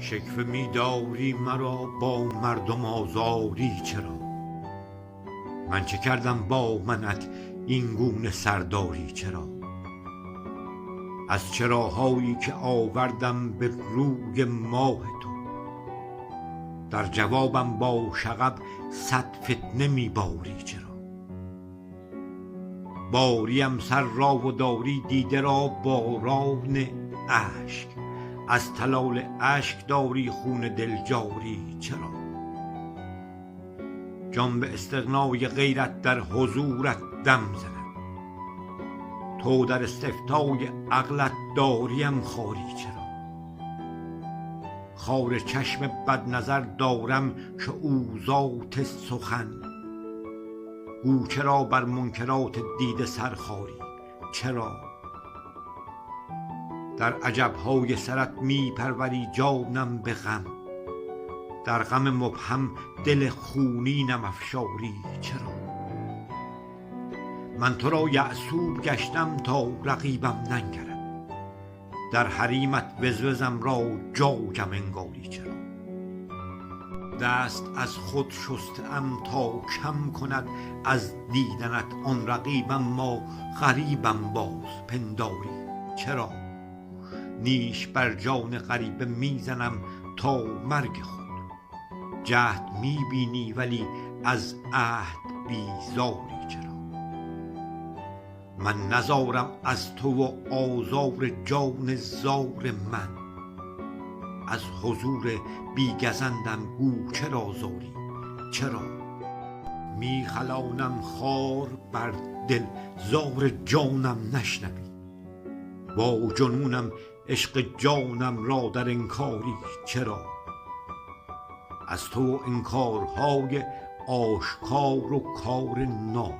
شکوه می داری مرا با مردم آزاری چرا؟ من چه کردم با منت این گونه سرداری چرا؟ از چراهایی که آوردم به روی ماه تو، در جوابم با شغب صد فتنه می باری چرا؟ باریم سر را و داری دیده را باران اشک، از تلال اشک داری خون دل جاری چرا؟ جان به استغنای غیرت در حضورت دم زند، تو در استفتای عقلت داریم خاری چرا؟ خار چشم بد نظر دارم شعوذات سخن، گو چرا بر منکرات دیده سرخاری چرا؟ در عجبهای سرت می پروری جانم به غم، در غم مبهم دل خونینم افشاری چرا؟ من تو را یعصوب گشتم تا رقیبم ننگرد، در حریمت وزوزم را جایم انگاری چرا؟ دست از خود شستم تا کم کند از دیدنت آن رقیبم، ما غریبم باز پنداری چرا؟ نیش بر جان غریبه میزنم تا مرگ خود، جهد میبینی ولی از عهد بیزاری چرا؟ من نزارم از تو و آزار جان زار من، از حضور بیگزندم گو چرا زاری چرا؟ میخلانم خار بر دل زار جانم نشنوی، با جنونم عشق جانم را در انکاری چرا؟ از تو انکارهای آشکار و کار ناز،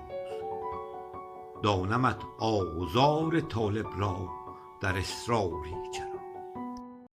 دانمت آزار طالب را در اصراری چرا؟